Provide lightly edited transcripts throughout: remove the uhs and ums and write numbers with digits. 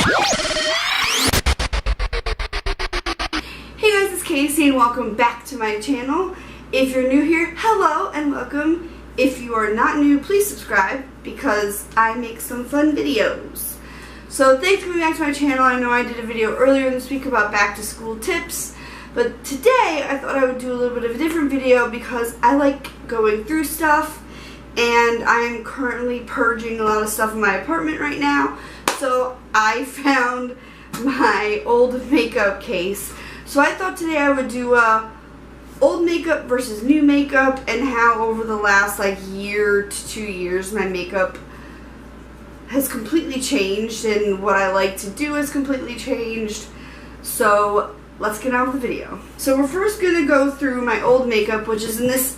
Hey guys, it's Casey and welcome back to my channel. If you're new here, hello and welcome. If you are not new, please subscribe because I make some fun videos. So thanks for coming back to my channel. I know I did a video earlier this week about back to school tips, but today I thought I would do a little bit of a different video because I like going through stuff and I'm currently purging a lot of stuff in my apartment right now. So I found my old makeup case. So I thought today I would do old makeup versus new makeup and how over the last year to 2 years my makeup has completely changed and what I like to do has completely changed. So let's get on with the video. So we're first going to go through my old makeup, which is in this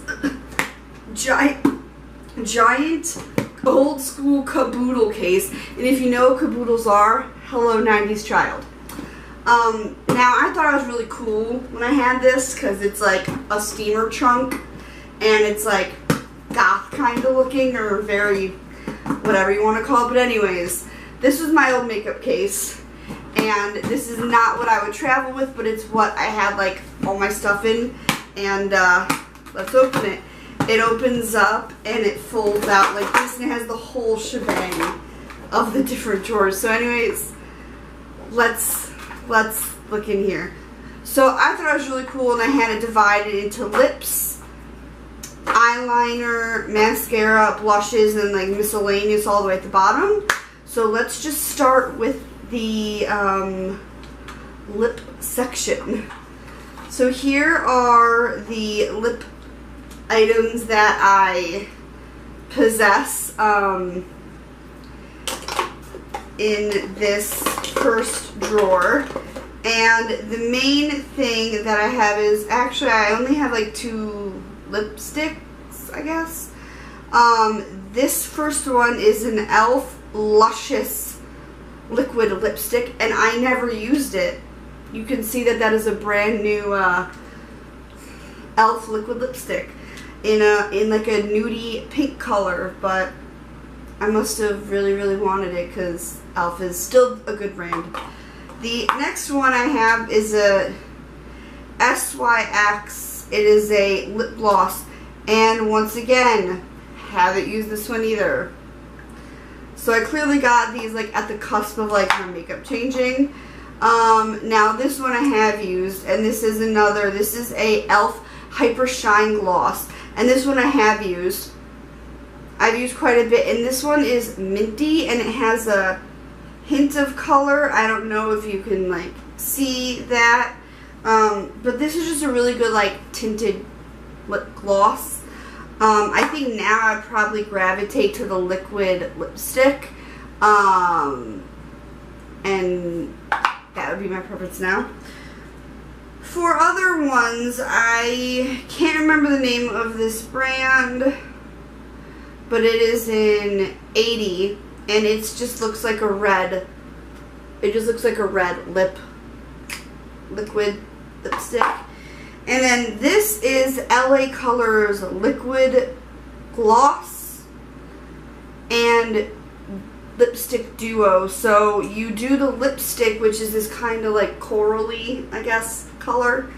giant old school caboodle case. And if you know what caboodles are, hello 90s child. Now I thought it was really cool when I had this because it's like a steamer trunk and it's like goth kind of looking or very whatever you want to call it. But anyways, this was my old makeup case and this is not what I would travel with, but it's what I had all my stuff in. And let's open it. It opens up and it folds out like this and it has the whole shebang of the different drawers. So anyways, let's look in here. So I thought it was really cool and I had it divided into lips, eyeliner, mascara, blushes, and miscellaneous all the way at the bottom. So let's just start with the lip section. So here are the lip items that I possess in this first drawer. And the main thing that I have is, actually I only have 2 lipsticks, I guess. This first one is an e.l.f. Luscious liquid lipstick and I never used it. You can see that that is a brand new e.l.f. liquid lipstick in like a nudie pink color, but I must have really wanted it because e.l.f. is still a good brand. The next one I have is a SYX. It is a lip gloss, and once again, haven't used this one either. So I clearly got these at the cusp of my makeup changing. Now this one I have used, and this is another. This is a e.l.f. Hyper Shine Gloss, and this one I have used. I've used quite a bit, and this one is minty, and it has a hint of color. I don't know if you can see that, but this is just a really good tinted lip gloss. I think now I'd probably gravitate to the liquid lipstick, and that would be my preference now. For other ones, I can't remember the name of this brand, but it is in 80, and it just looks like a red. It just looks like a red liquid lipstick. And then this is LA Colors Liquid Gloss and Lipstick Duo. So you do the lipstick, which is this kind of corally, I guess, color.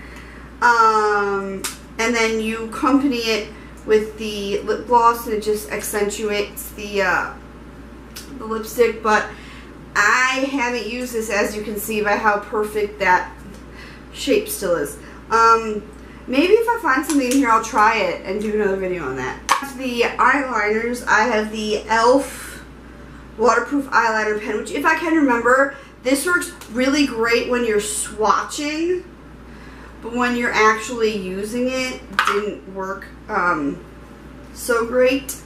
And then you accompany it with the lip gloss, and it just accentuates the lipstick. But I haven't used this, as you can see by how perfect that shape still is. Maybe if I find something in here, I'll try it and do another video on that. For the eyeliners, I have the e.l.f. Waterproof Eyeliner Pen, which, if I can remember, this works really great when you're swatching, but when you're actually using it, didn't work so great.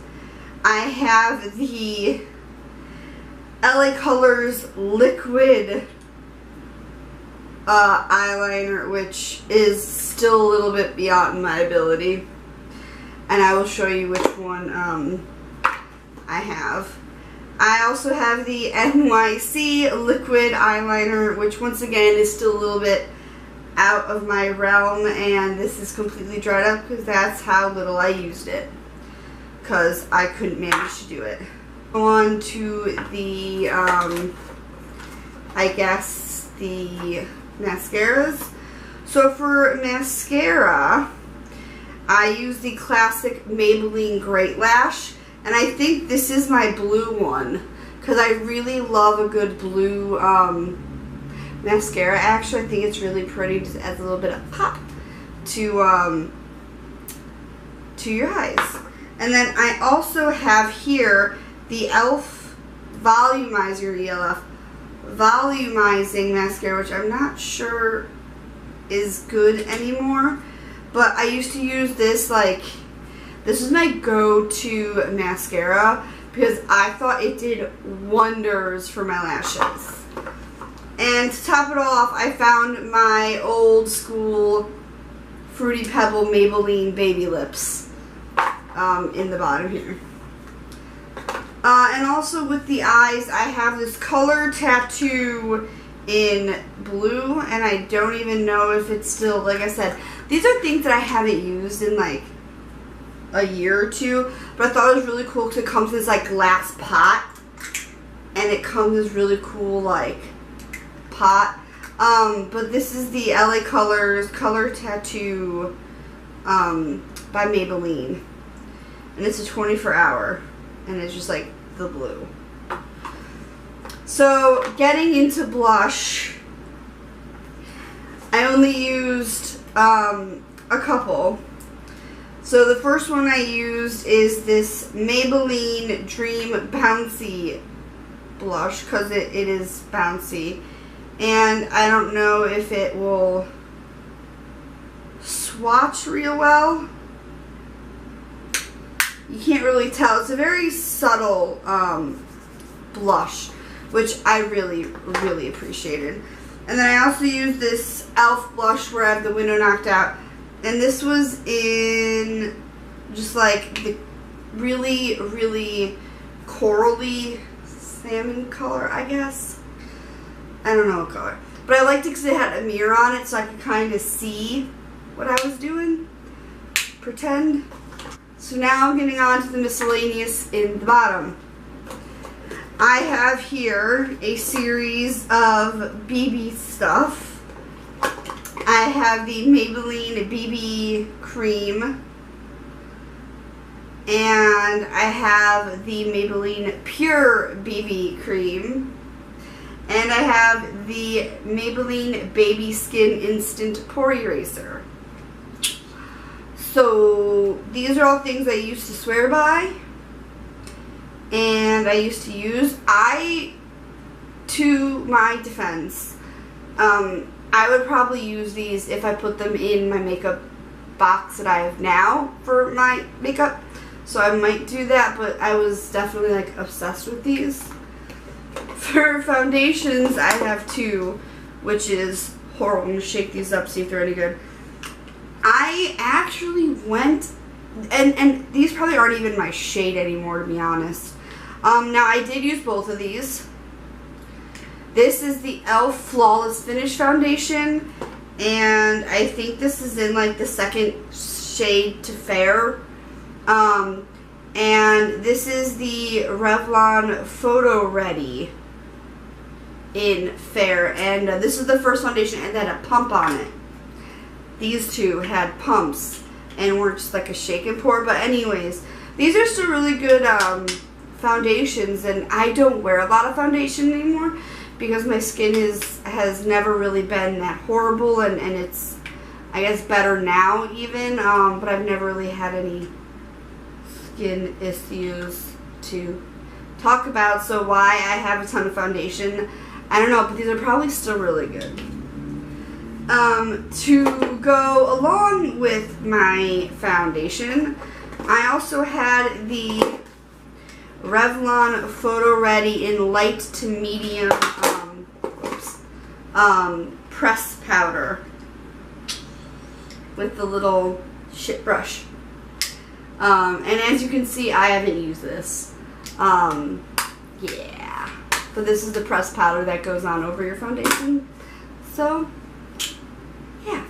I have the LA Colors Liquid eyeliner, which is still a little bit beyond my ability, and I will show you which one I have. I also have the NYC liquid eyeliner, which once again is still a little bit out of my realm, and this is completely dried up because that's how little I used it, because I couldn't manage to do it. On to the I guess, the mascaras. So for mascara, I use the classic Maybelline Great Lash, and I think this is my blue one because I really love a good blue mascara. Actually, I think it's really pretty. Just adds a little bit of pop to your eyes. And then I also have here the e.l.f. Volumizer E.L.F. Volumizing mascara, which I'm not sure is good anymore. But I used to use this, like, this is my go-to mascara because I thought it did wonders for my lashes. And to top it off, I found my old school Fruity Pebble Maybelline Baby Lips in the bottom here. And also with the eyes, I have this color tattoo in blue, and I don't even know if it's still, like I said, these are things that I haven't used in like a year or two, but I thought it was really cool because it comes in this like glass pot, and it comes in this really cool like pot. But this is the LA Colors Color Tattoo by Maybelline, and it's a 24-hour, and it's just like the blue. So getting into blush, I only used a couple. So the first one I used is this Maybelline Dream Bouncy blush because it is bouncy, and I don't know if it will swatch real well. You can't really tell. It's a very subtle blush, which I really, really appreciated. And then I also used this e.l.f. blush where I have the window knocked out. And this was in just like the really, really corally salmon color, I guess. I don't know what color. But I liked it because it had a mirror on it so I could kind of see what I was doing. Pretend. So now I'm getting on to the miscellaneous in the bottom. I have here a series of BB stuff. I have the Maybelline BB cream, and I have the Maybelline Pure BB cream, and I have the Maybelline Baby Skin Instant Pore Eraser. So these are all things I used to swear by, and I used to use. To my defense, I would probably use these if I put them in my makeup box that I have now for my makeup. So I might do that, but I was definitely like obsessed with these. For foundations, I have two, which is horrible. I'm going to shake these up, see if they're any good. I actually went, and these probably aren't even my shade anymore, to be honest. Now I did use both of these. This is the e.l.f. Flawless Finish Foundation, and I think this is in like the second shade to fair. And this is the Revlon Photo Ready in fair, and this is the first foundation and that had a pump on it. These two had pumps and were just like a shake and pour, but anyways, these are still really good foundations, and I don't wear a lot of foundation anymore because my skin has never really been that horrible, and it's, I guess, better now even, but I've never really had any skin issues to talk about, so why I have a ton of foundation, I don't know, but these are probably still really good. To go along with my foundation, I also had the Revlon Photo Ready in light to medium press powder with the little shit brush. And as you can see, I haven't used this. Yeah. But this is the press powder that goes on over your foundation. So, yeah.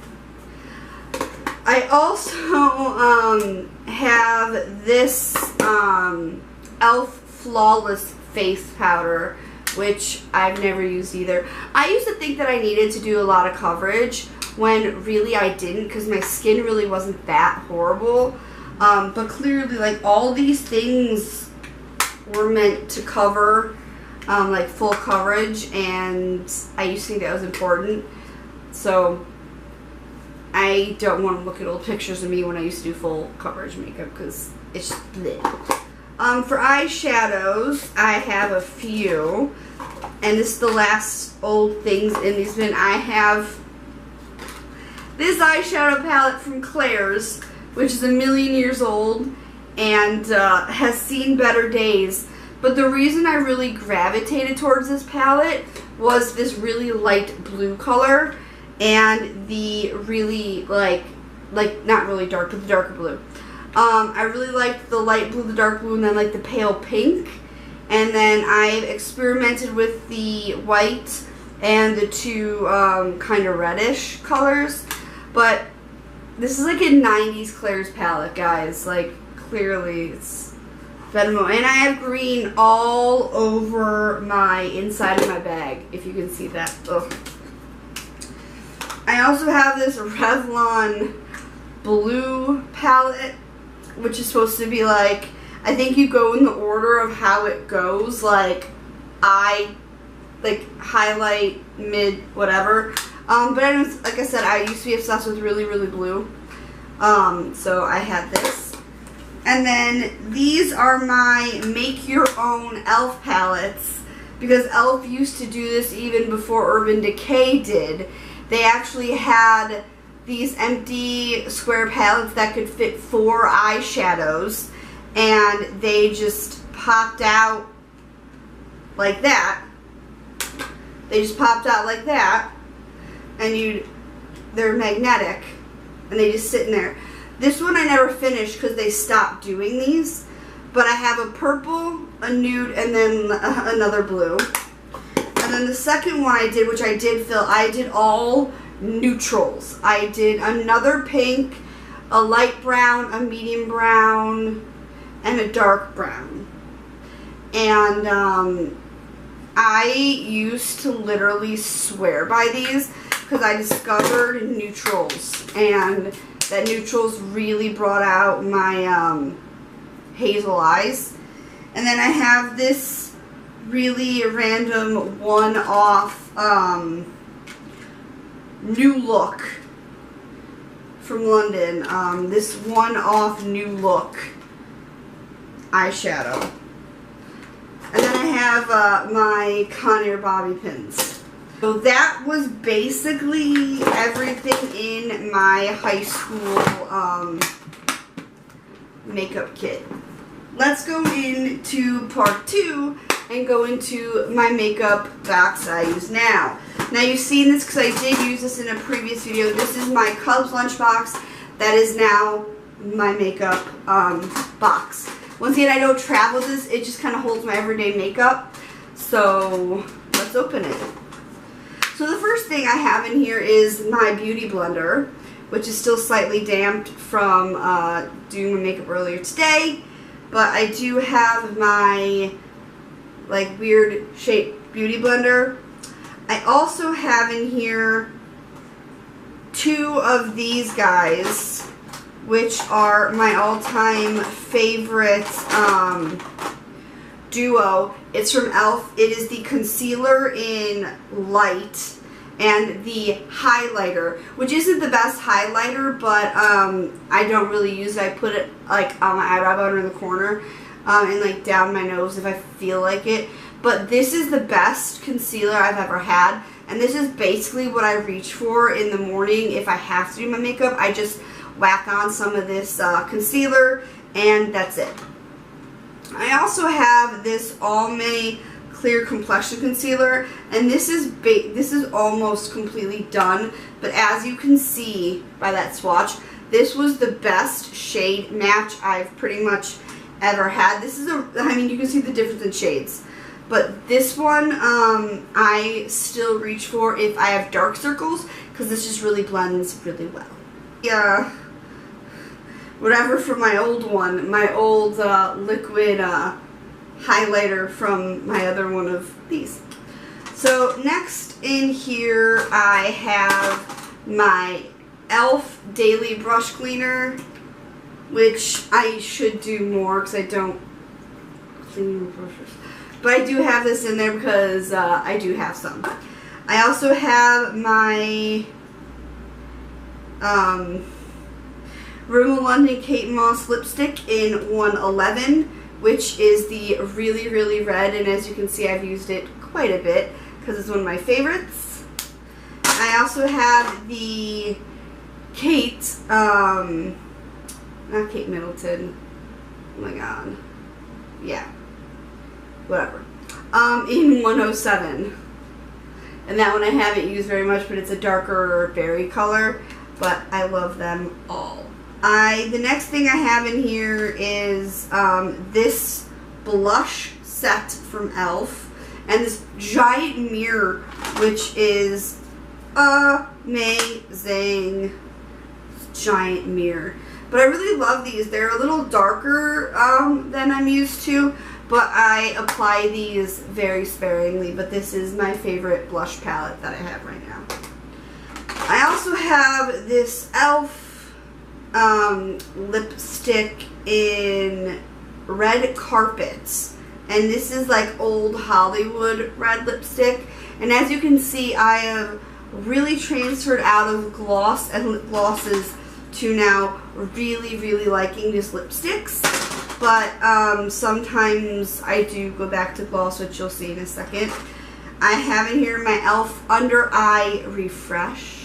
I also have this e.l.f. Flawless Face Powder, which I've never used either. I used to think that I needed to do a lot of coverage when really I didn't, because my skin really wasn't that horrible. But clearly, like, all these things were meant to cover, like, full coverage, and I used to think that was important. So I don't want to look at old pictures of me when I used to do full coverage makeup, because it's just bleh. For eyeshadows, I have a few, and this is the last old things in these bin. I have this eyeshadow palette from Claire's, which is 1,000,000 years old and has seen better days. But the reason I really gravitated towards this palette was this really light blue color and the really, like not really dark, but the darker blue. I really liked the light blue, the dark blue, and then like the pale pink. And then I've experimented with the white and the two kind of reddish colors. But this is like a 90s Claire's palette, guys. Like, clearly it's Venmo. And I have green all over my inside of my bag, if you can see that. Ugh. I also have this Revlon blue palette, which is supposed to be like, I think you go in the order of how it goes, like highlight, mid, whatever. But anyways, like I said, I used to be obsessed with really, really blue. So I had this. And then these are my make your own e.l.f. palettes, because e.l.f. used to do this even before Urban Decay did. They actually had these empty square palettes that could fit 4 eyeshadows, and they just popped out like that. They just popped out like that, and they're magnetic, and they just sit in there. This one I never finished because they stopped doing these, but I have a purple, a nude, and then another blue. And then the second one I did, which I did fill, I did all neutrals. I did another pink, a light brown, a medium brown, and a dark brown. And I used to literally swear by these because I discovered neutrals, and that neutrals really brought out my hazel eyes. And then I have this really random one-off New Look from London. This one-off New Look eyeshadow. And then I have my Conair bobby pins. So that was basically everything in my high school makeup kit. Let's go into part 2 and go into my makeup box I use now. Now you've seen this because I did use this in a previous video. This is my Cubs lunchbox that is now my makeup box. Once again, I don't travel this. It just kind of holds my everyday makeup. So let's open it. So the first thing I have in here is my beauty blender, which is still slightly damped from doing my makeup earlier today. But I do have my like weird shaped beauty blender. I also have in here 2 of these guys, which are my all-time favorite duo. It's from e.l.f. It is the concealer in light and the highlighter, which isn't the best highlighter, but I don't really use it. I put it like on my eyebrow bone in the corner and like down my nose if I feel like it. But this is the best concealer I've ever had, and this is basically what I reach for in the morning if I have to do my makeup. I just whack on some of this concealer, and that's it. I also have this Almay Clear Complexion Concealer, and this is almost completely done, but as you can see by that swatch, this was the best shade match I've pretty much ever had. This is I mean, you can see the difference in shades, but this one I still reach for if I have dark circles, because this just really blends really well. Yeah, whatever from my old one, my old liquid highlighter from my other one of these. So next in here I have my e.l.f. Daily Brush Cleaner, which I should do more because I don't clean brushes. But I do have this in there because I do have some. I also have my Rimmel London Kate Moss lipstick in 111, which is the really, really red, and as you can see I've used it quite a bit because it's one of my favorites. I also have the Kate, not Kate Middleton, oh my god, yeah, whatever, in 107. And that one I haven't used very much, but it's a darker berry color, but I love them all. The next thing I have in here is this blush set from e.l.f. and this giant mirror, which is amazing. Giant mirror. But I really love these. They're a little darker than I'm used to, but I apply these very sparingly. But this is my favorite blush palette that I have right now. I also have this e.l.f. Lipstick in Red Carpet, and this is like old Hollywood red lipstick, and as you can see I have really transferred out of gloss and lip glosses to now really, really liking just lipsticks, but sometimes I do go back to gloss, which you'll see in a second. I have in here my e.l.f. Under Eye Refresh,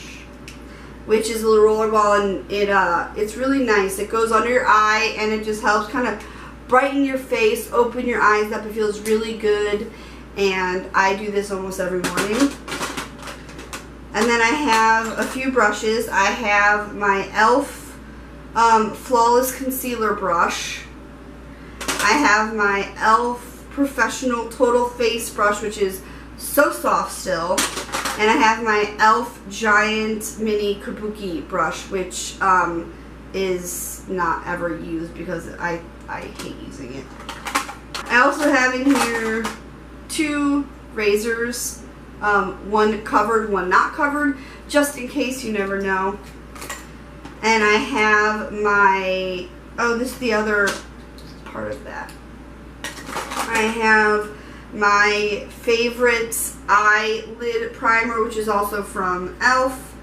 which is a little roller ball, and it's really nice. It goes under your eye and it just helps kind of brighten your face, open your eyes up. It feels really good, and I do this almost every morning. And then I have a few brushes. I have my e.l.f. Flawless Concealer Brush. I have my e.l.f. Professional Total Face Brush, which is so soft still. And I have my e.l.f. Giant Mini Kabuki Brush, which is not ever used because I hate using it. I also have in here two razors. One covered, one not covered, just in case, you never know. And I have my, oh, this is the other part of that. I have my favorite eyelid primer, which is also from e.l.f.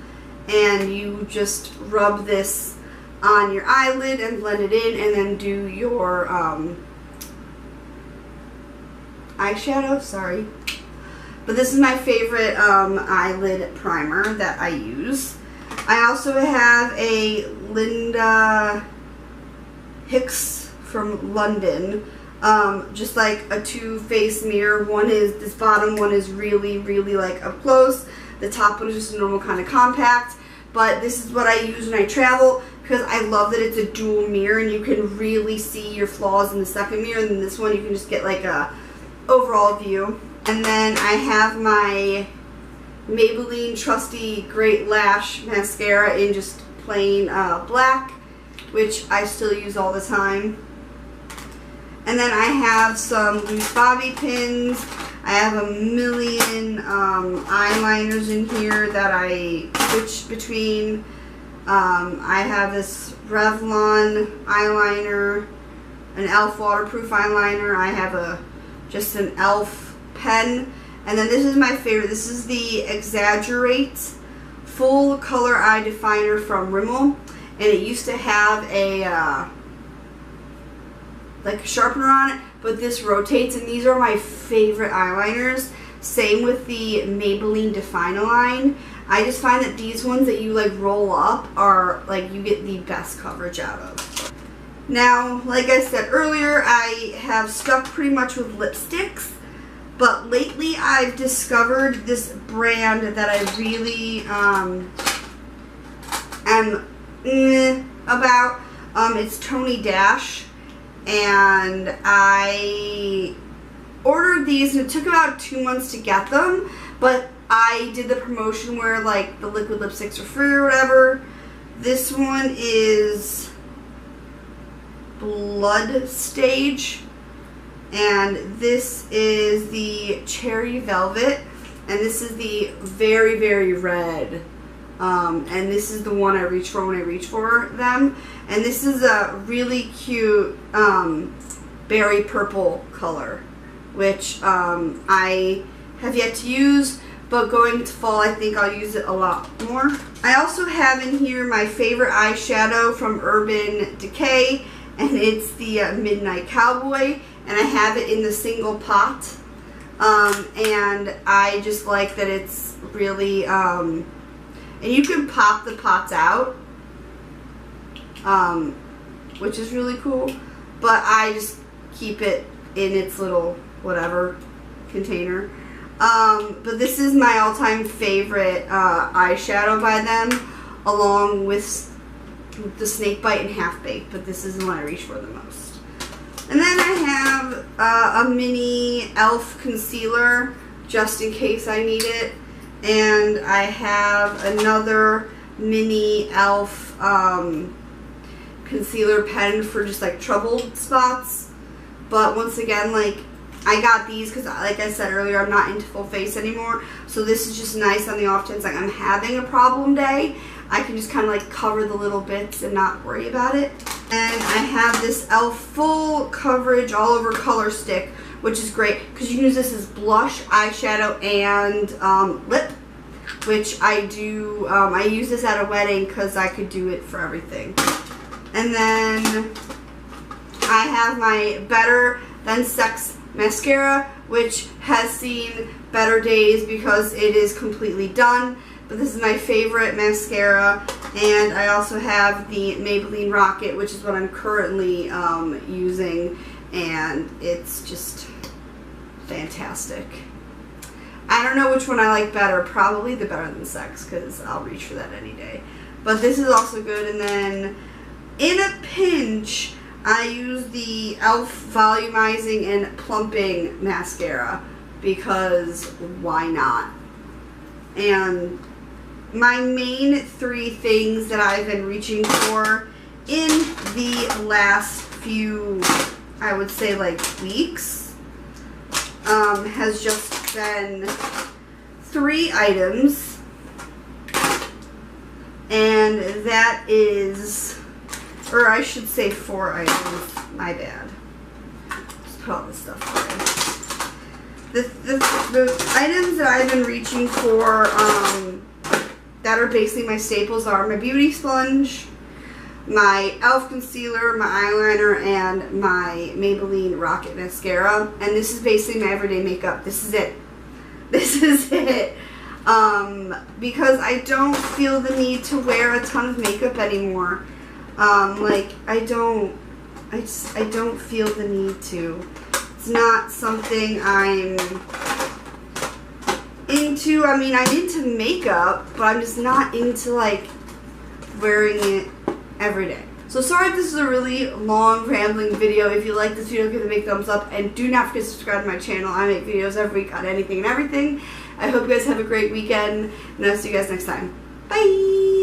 And you just rub this on your eyelid and blend it in, and then do your eyeshadow, sorry. But this is my favorite eyelid primer that I use. I also have a Linda Hicks from London, just like a two-face mirror. One is this bottom one is really, really like up close. The top one is just a normal kind of compact. But this is what I use when I travel because I love that it's a dual mirror and you can really see your flaws in the second mirror, and then this one you can just get like a overall view. And then I have my Maybelline Trusty Great Lash Mascara in just plain black, which I still use all the time. And then I have some loose bobby pins. I have a million eyeliners in here that I switch between. I have this Revlon eyeliner, an e.l.f. waterproof eyeliner. I have just an e.l.f. pen, and then this is my favorite. This is the Exaggerate Full Color Eye Definer from Rimmel, and it used to have a like a sharpener on it, but this rotates, and these are my favorite eyeliners. Same with the Maybelline Define-A-Line. I just find that these ones that you like roll up are like you get the best coverage out of. Now, like I said earlier, I have stuck pretty much with lipsticks. But lately I've discovered this brand that I really am about. It's Tony Dash, and I ordered these, and it took about 2 months to get them, but I did the promotion where like the liquid lipsticks are free or whatever. This one is Blood Stage, and this is the Cherry Velvet, and this is the very, very red. And this is the one I reach for when I reach for them. And this is a really cute berry purple color, which I have yet to use, but going to fall, I think I'll use it a lot more. I also have in here my favorite eyeshadow from Urban Decay, and it's the Midnight Cowboy, and I have it in the single pot. And I just like that it's really, and you can pop the pots out, which is really cool, but I just keep it in its little whatever container. But this is my all-time favorite eyeshadow by them, along with the Snakebite and Half Baked, but this is the one I reach for the most. And then I have a mini e.l.f. concealer, just in case I need it. And I have another mini e.l.f. Concealer pen for just like troubled spots. But once again, like, I got these because, like I said earlier, I'm not into full face anymore. So this is just nice on the off chance like I'm having a problem day. I can just kind of like cover the little bits and not worry about it. And I have this e.l.f. full coverage all over color stick, which is great because you can use this as blush, eyeshadow, and lip, which I do. I use this at a wedding because I could do it for everything. And then I have my Better Than Sex mascara, which has seen better days because it is completely done. But this is my favorite mascara. And I also have the Maybelline Rocket, which is what I'm currently using, and it's just fantastic. I don't know which one I like better. Probably the Better Than Sex, because I'll reach for that any day. But this is also good. And then in a pinch, I use the e.l.f. Volumizing and Plumping Mascara, because why not? And my main three things that I've been reaching for in the last few, I would say like weeks, has just been 3 items. And that is, or I should say 4 items, my bad. Just put all this stuff away. The items that I've been reaching for that are basically my staples are my beauty sponge, my e.l.f. concealer, my eyeliner, and my Maybelline Rocket mascara. And this is basically my everyday makeup. This is it. This is it. Because I don't feel the need to wear a ton of makeup anymore. Like, I don't feel the need to. It's not something I'm into. I mean, I'm into makeup, but I'm just not into, like, wearing it every day. So sorry if this is a really long, rambling video. If you like this video, give it a big thumbs up, and do not forget to subscribe to my channel. I make videos every week on anything and everything. I hope you guys have a great weekend, and I'll see you guys next time. Bye!